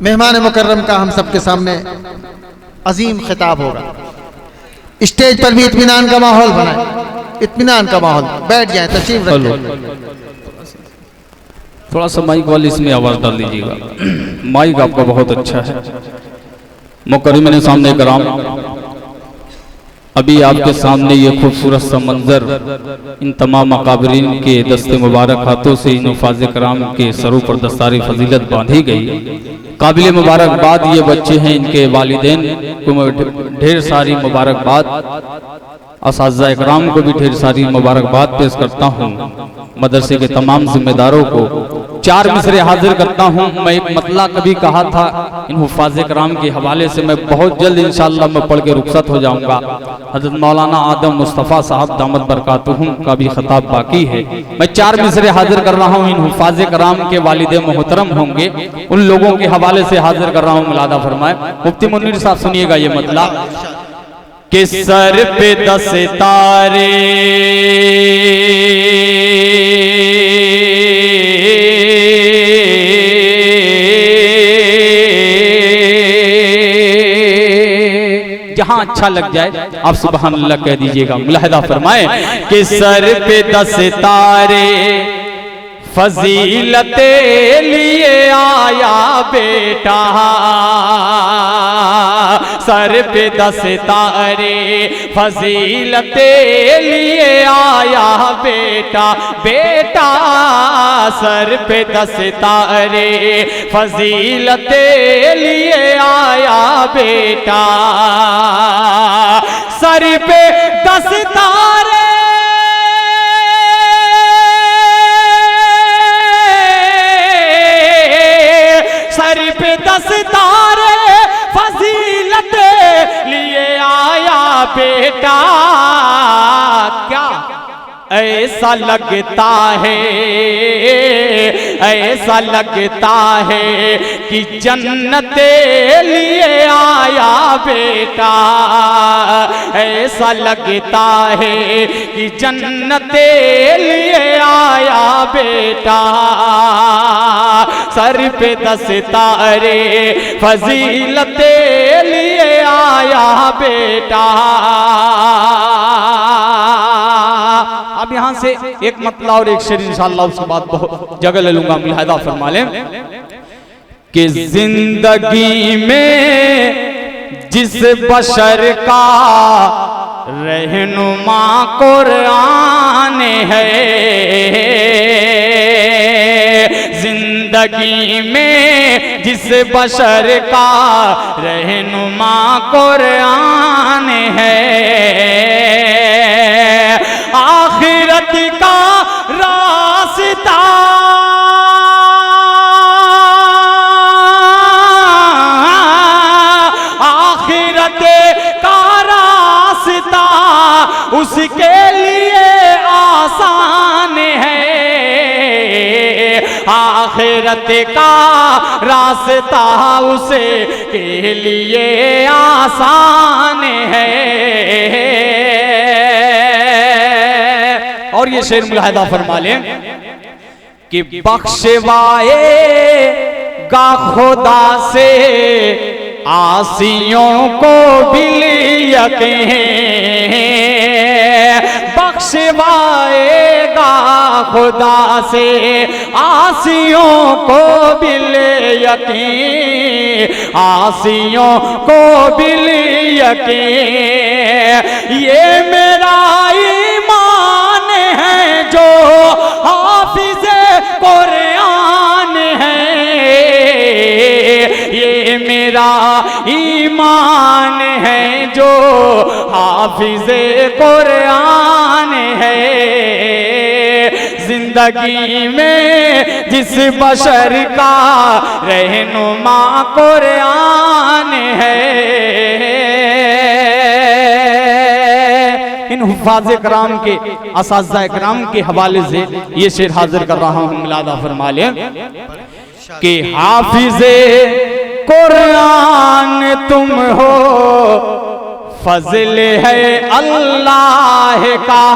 मेहमान मुकर्रम का हम सबके सामने अजीम खिताब होगा। स्टेज पर भी इत्मीनान का माहौल बनाए, इत्मीनान का माहौल, बैठ जाए, तशरीफ रखें। थोड़ा सा माइक वाली इसमें आवाज डाल दीजिएगा। माइक आपका बहुत अच्छा है। मुकर्रम सामने कराम, अभी आपके सामने ये खूबसूरत सा मंजर इन तमाम मकाबरीन के दस्ते मुबारक हाथों से इन हुफ़ाज़ कराम के सरों पर दस्तारी फजीलत बांधी गई। काबिल मुबारकबाद ये बच्चे हैं, इनके वालिदैन को ढेर सारी मुबारकबाद, असातिज़ा इकराम को भी ढेर सारी मुबारकबाद पेश करता हूँ। मदरसे के तमाम जिम्मेदारों को 4 मिसरे हाजिर करता हूँ। मैं एक मतला कभी कहा था इन हुफ़ाज़ इकराम के हवाले से, मैं बहुत जल्द इंशाअल्लाह मैं पढ़ के रुखसत हो जाऊँगा। हज़रत मौलाना आदम मुस्तफ़ा साहब दामत बरकातुहुम का भी खिताब बाकी है। मैं 4 मिसरे हाजिर कर रहा हूँ। इन हुफ़ाज़ इकराम के वालिद मोहतरम होंगे, उन लोगों के हवाले से हाजिर कर रहा हूँ। मुलादा फरमाए। मुफ्ती मुन्नीर साहब सुनिएगा ये मतला कि सर पे 10 तारे जहां अच्छा लग जाए आप सुबहान अल्लाह कह दीजिएगा। मुलाहिदा फरमाए कि सर पे 10 तारे फजीलते लिए आया बेटा, सर पे 10 तारे फजीलते लिए आया बेटा, बेटा सर पे 10 तारे फजीलते लिए आया बेटा, सर पे 10 तारे सर पे 10 तारे फजीलत लिए आया बेटा, क्या ऐसा लगता है, ऐसा लगता है कि जन्नते लिए आया बेटा, ऐसा लगता है कि जन्नते लिए आया बेटा, सर पे 10 तारे फजीलते लिए आया बेटा। अब यहां से एक मतला और एक शेर इंशाअल्लाह उसके बाद बहुत जगह ले लूंगा। मुलाहिदा फरमा लें कि जिंदगी में जिस बशर का रहनुमा कुरान है, जिंदगी में जिस बशर का रहनुमा कुरान है, आखिरत का रास्ता आखिरत का रास्ता उसके लिए आसान है, आखिरत का रास्ता उसे के लिए आसान है। और ये शेर मुलाहिदा फरमा लें कि बख्शवाए गा खुदा से आसियों को भी यकीन, बख्शवाएगा खुदा से आसियों को भी यकीन, आसियों को भी यकीन, ये मेरा ईमान है जो हाफिज़े कुरान है, ये मेरा ईमान है जो हाफिज़े कुरान है, जिंदगी में जिस बशर का रहनुमा कुरान है। इन हुफ़ाज़ इकराम के असातिज़ा इकराम के हवाले से ये शेर हाजिर कर रहा हूँ। मुलादा फरमा लें कि हाफिज़े कुरान तुम हो, फज़ल है अल्लाह का,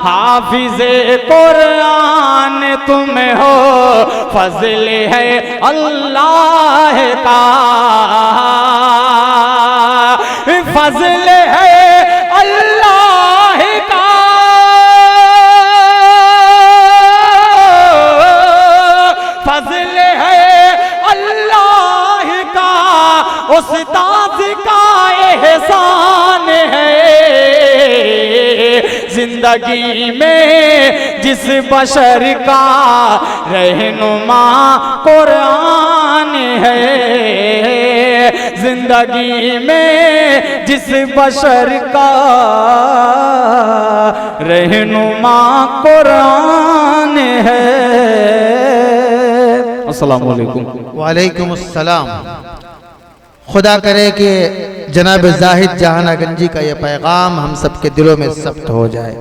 हाफिज़े कुरान तुम हो, फजल है अल्लाह का, फजल है अल्लाह का, फजल है अल्लाह का, उस्ताद का एहसान है। जिंदगी में जिस बशर का रहनुमा कुरान है, जिंदगी में जिस बशर का रहनुमा कुरान है। अस्सलाम वालेकुम। वालेकुम अस्सलाम। खुदा करे कि जनाब जाहिद जहाना गंजी का यह पैगाम हम सबके दिलों में सब्त हो जाए।